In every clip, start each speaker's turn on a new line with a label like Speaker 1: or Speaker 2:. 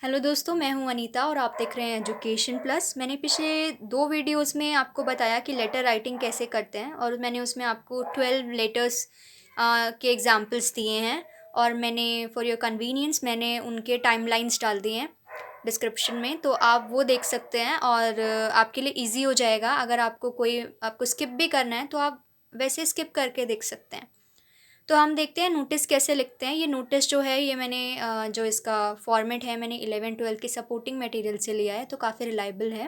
Speaker 1: Hello दोस्तों, मैं हूं अनीता और आप देख रहे हैं एजुकेशन प्लस। मैंने पिछले 2 वीडियोस में आपको बताया कि लेटर राइटिंग कैसे करते हैं और मैंने उसमें आपको 12 लेटर्स के एग्जांपल्स दिए हैं और मैंने फॉर योर कन्वीनियंस मैंने उनके टाइमलाइंस डाल दिए हैं डिस्क्रिप्शन में, तो आप वो देख सकते हैं और आपके लिए इजी हो जाएगा। अगर आपको स्किप भी करना है तो आप वैसे स्किप करके देख सकते हैं। तो हम देखते हैं नोटिस कैसे लिखते हैं। ये नोटिस जो है ये मैंने जो इसका फॉर्मेट है मैंने 11-12 के सपोर्टिंग मटेरियल से लिया है, तो काफ़ी रिलायबल है।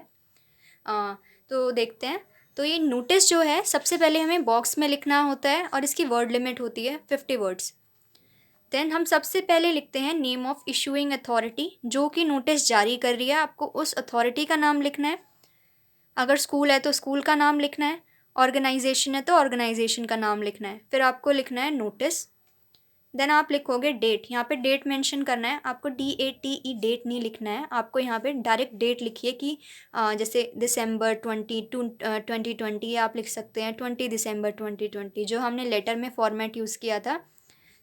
Speaker 1: अ, तो देखते हैं। तो ये नोटिस जो है सबसे पहले हमें बॉक्स में लिखना होता है और इसकी वर्ड लिमिट होती है 50 वर्ड्स। देन हम सबसे पहले लिखते हैं नेम ऑफ इशूइंग अथॉरिटी, जो कि नोटिस जारी कर रही है। आपको उस अथॉरिटी का नाम लिखना है। अगर स्कूल है तो स्कूल का नाम लिखना है, ऑर्गेनाइजेशन है तो ऑर्गेनाइजेशन का नाम लिखना है। फिर आपको लिखना है नोटिस। देन आप लिखोगे डेट। यहाँ पे डेट मेंशन करना है आपको, DATE डेट नहीं लिखना है आपको। यहाँ पे डायरेक्ट डेट लिखिए कि जैसे दिसंबर 2020 आप लिख सकते हैं 20 दिसंबर 2020, जो हमने लेटर में फॉर्मेट यूज़ किया था।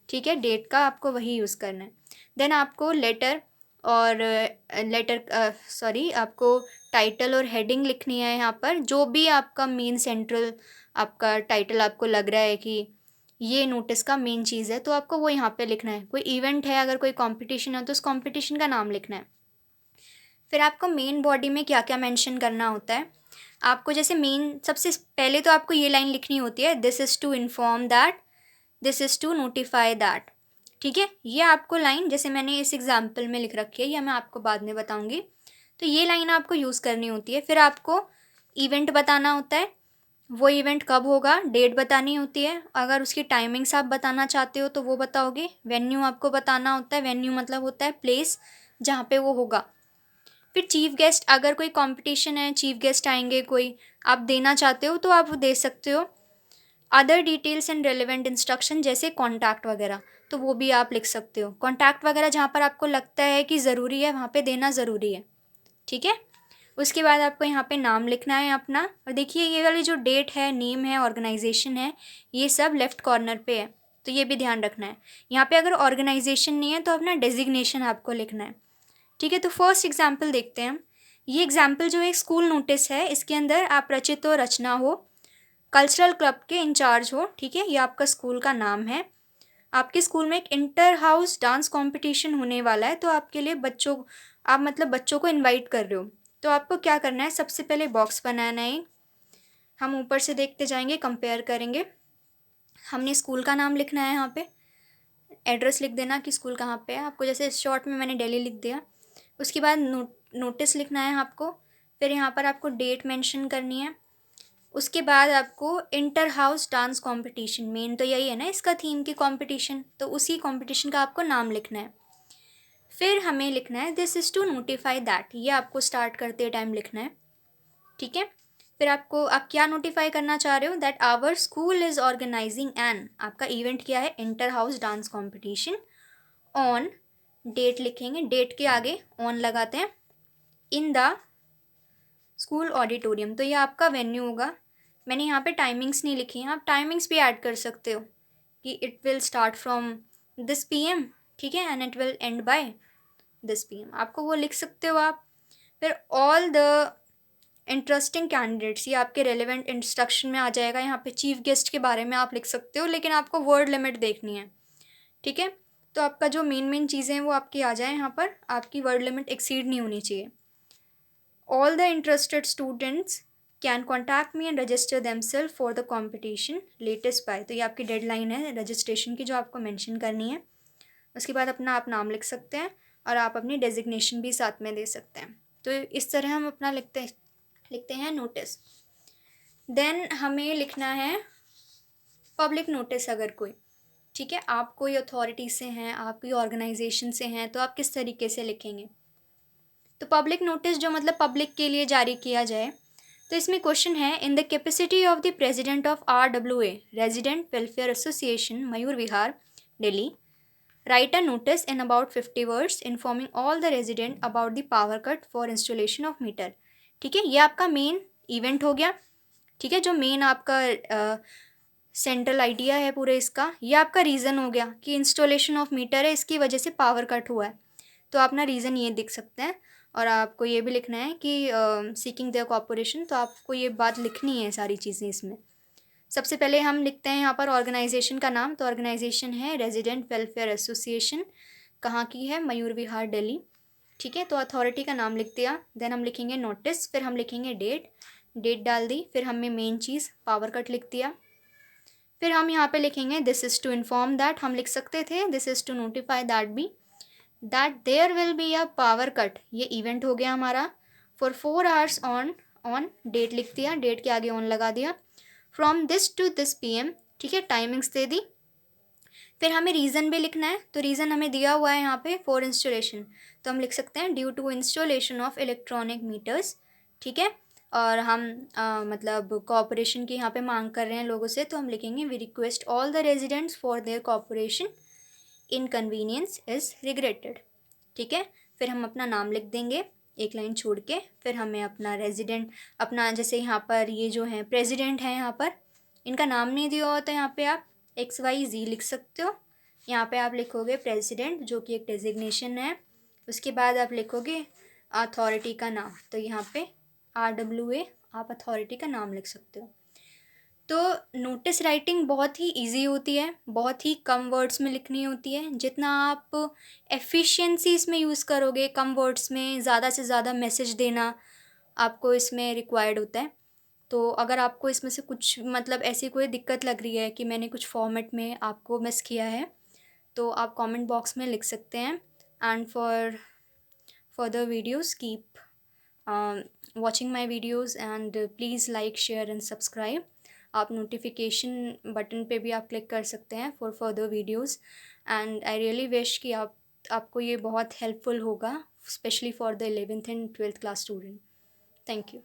Speaker 1: ठीक है, डेट का आपको वही यूज़ करना है। देन आपको लेटर और आपको टाइटल और हेडिंग लिखनी है। यहाँ पर जो भी आपका मेन सेंट्रल आपका टाइटल आपको लग रहा है कि ये नोटिस का मेन चीज़ है, तो आपको वो यहाँ पे लिखना है। कोई इवेंट है, अगर कोई कंपटीशन है तो उस कंपटीशन का नाम लिखना है। फिर आपको मेन बॉडी में क्या क्या मेंशन करना होता है। आपको जैसे मेन सबसे पहले तो आपको ये लाइन लिखनी होती है, this is to inform that, this is to notify that. ठीक है, ये आपको लाइन जैसे मैंने इस एग्जाम्पल में लिख रखी है, या मैं आपको बाद में बताऊंगी। तो ये लाइन आपको यूज़ करनी होती है। फिर आपको इवेंट बताना होता है, वो इवेंट कब होगा, डेट बतानी होती है। अगर उसकी टाइमिंग्स आप बताना चाहते हो तो वो बताओगे। वेन्यू आपको बताना होता है। वेन्यू मतलब होता है प्लेस जहाँ पे वो होगा। फिर चीफ गेस्ट, अगर कोई कंपटीशन है, चीफ गेस्ट आएंगे कोई, आप देना चाहते हो तो आप वो दे सकते हो। Other details and relevant instruction जैसे कॉन्टैक्ट वगैरह, तो वो भी आप लिख सकते हो। कॉन्टैक्ट वगैरह जहाँ पर आपको लगता है कि ज़रूरी है वहाँ पे देना ज़रूरी है। ठीक है, उसके बाद आपको यहाँ पे नाम लिखना है अपना। और देखिए ये वाली जो डेट है, नेम है, ऑर्गेनाइजेशन है, ये सब लेफ्ट कॉर्नर पे है, तो ये भी ध्यान रखना है। यहाँ पे अगर ऑर्गेनाइजेशन नहीं है तो अपना डेजिग्नेशन आपको लिखना है। ठीक है, तो फर्स्ट एग्जाम्पल देखते हैं हम। ये एग्जाम्पल जो एक स्कूल नोटिस है, इसके अंदर आप रचित हो, रचना हो, कल्चरल क्लब के इंचार्ज हो। ठीक है, ये आपका स्कूल का नाम है। आपके स्कूल में एक इंटर हाउस डांस कंपटीशन होने वाला है, तो आपके लिए बच्चों आप मतलब बच्चों को इनवाइट कर रहे हो। तो आपको क्या करना है, सबसे पहले बॉक्स बनाना है। हम ऊपर से देखते जाएंगे, कंपेयर करेंगे। हमने स्कूल का नाम लिखना है, यहाँ पे एड्रेस लिख देना कि स्कूल कहाँ पे है। आपको जैसे शॉर्ट में मैंने दिल्ली लिख दिया। उसके बाद नोटिस लिखना है आपको। फिर यहाँ पर आपको डेट मेंशन करनी है। उसके बाद आपको inter house dance competition, main तो यही है ना इसका थीम की कंपटीशन, तो उसी कंपटीशन का आपको नाम लिखना है। फिर हमें लिखना है this is to notify that, ये आपको स्टार्ट करते टाइम लिखना है। ठीक है, फिर आप क्या नोटिफाई करना चाह रहे हो, that our school is organising an, आपका इवेंट क्या है, inter house dance competition on, date लिखेंगे, डेट के आगे ऑन लगाते हैं, इन द स्कूल ऑडिटोरियम, तो ये आपका वेन्यू होगा। मैंने यहाँ पे टाइमिंग्स नहीं लिखी हैं, आप टाइमिंग्स भी ऐड कर सकते हो कि it will start from this PM, ठीक है, and it will end by this PM, आपको वो लिख सकते हो आप। फिर ऑल द इंटरेस्टिंग कैंडिडेट्स, ये आपके रेलिवेंट इंस्ट्रक्शन में आ जाएगा। यहाँ पे चीफ गेस्ट के बारे में आप लिख सकते हो, लेकिन आपको वर्ड लिमिट देखनी है। ठीक है, तो आपका जो मेन चीज़ें हैं वो आपकी आ जाए यहाँ पर, आपकी वर्ड लिमिट एक्सीड नहीं होनी चाहिए। All the interested students can contact me and register themselves for the competition latest by, तो ये आपकी डेडलाइन है रजिस्ट्रेशन की जो आपको मेंशन करनी है। उसके बाद अपना आप नाम लिख सकते हैं और आप अपनी डेजिग्नेशन भी साथ में दे सकते हैं। तो इस तरह हम अपना लिखते हैं नोटिस। देन हमें लिखना है पब्लिक नोटिस। अगर कोई, ठीक है, आप कोई अथॉरिटी से हैं, आप कोई ऑर्गेनाइजेशन से हैं, तो आप किस तरीके से लिखेंगे। तो पब्लिक नोटिस जो मतलब पब्लिक के लिए जारी किया जाए, तो इसमें क्वेश्चन है, in the capacity of the president of RWA resident welfare association Mayur Vihar Delhi, write a notice in about 50 words informing all the resident about the power cut for installation of meter. ठीक है, ये आपका मेन इवेंट हो गया। ठीक है, जो main आपका सेंट्रल आइडिया है पूरे इसका, ये आपका रीज़न हो गया कि इंस्टॉलेशन ऑफ मीटर है, इसकी वजह से पावर कट हुआ है। तो आप ना रीज़न ये लिख सकते हैं और आपको ये भी लिखना है कि सीकिंग देयर कोऑपरेशन, तो आपको ये बात लिखनी है सारी चीज़ें इसमें। सबसे पहले हम लिखते हैं यहाँ पर ऑर्गेनाइजेशन का नाम, तो ऑर्गेनाइजेशन है रेजिडेंट वेलफेयर एसोसिएशन, कहाँ की है, मयूर विहार दिल्ली। ठीक है, तो अथॉरिटी का नाम लिख दिया, देन हम लिखेंगे नोटिस, फिर हम लिखेंगे डेट डाल दी, फिर हमने मेन चीज़ पावर कट लिख दिया। फिर हम यहाँ पे लिखेंगे this is to inform that, हम लिख सकते थे this is to notify that भी, that there will be a power cut, ये इवेंट हो गया हमारा, फॉर 4 hours ऑन डेट लिख दिया, डेट के आगे ऑन लगा दिया, from this to this PM, ठीक है, टाइमिंग्स दे दी। फिर हमें रीज़न भी लिखना है, तो रीज़न हमें दिया हुआ है यहाँ पे फॉर इंस्टॉलेशन, तो हम लिख सकते हैं due to installation of electronic meters. ठीक है, और हम मतलब कॉपरेशन की यहाँ पे मांग कर रहे हैं लोगों से, तो हम लिखेंगे we request all the residents for their cooperation, inconvenience is regretted. ठीक है, फिर हम अपना नाम लिख देंगे एक लाइन छोड़ के, फिर हमें अपना रेजिडेंट, अपना जैसे यहाँ पर ये जो है प्रेसिडेंट है, यहाँ पर इनका नाम नहीं दिया हो तो यहाँ पे आप XYZ लिख सकते हो। यहाँ पे आप लिखोगे प्रेसिडेंट, जो कि एक डेजिग्नेशन है, उसके बाद आप लिखोगे अथॉरिटी का नाम, तो यहाँ पे RWA आप अथॉरिटी का नाम लिख सकते हो। तो नोटिस राइटिंग बहुत ही इजी होती है, बहुत ही कम वर्ड्स में लिखनी होती है, जितना आप एफिशिएंसी इसमें यूज़ करोगे, कम वर्ड्स में ज़्यादा से ज़्यादा मैसेज देना आपको इसमें रिक्वायर्ड होता है। तो अगर आपको इसमें से कुछ मतलब ऐसी कोई दिक्कत लग रही है कि मैंने कुछ फॉर्मेट में आपको मिस किया है, तो आप कमेंट बॉक्स में लिख सकते हैं। And for further videos keep watching my videos and please like, share and subscribe। आप नोटिफिकेशन बटन पे भी आप क्लिक कर सकते हैं for further videos. And I really wish कि आपको ये बहुत हेल्पफुल होगा, specially for the 11th and 12th class student. Thank you.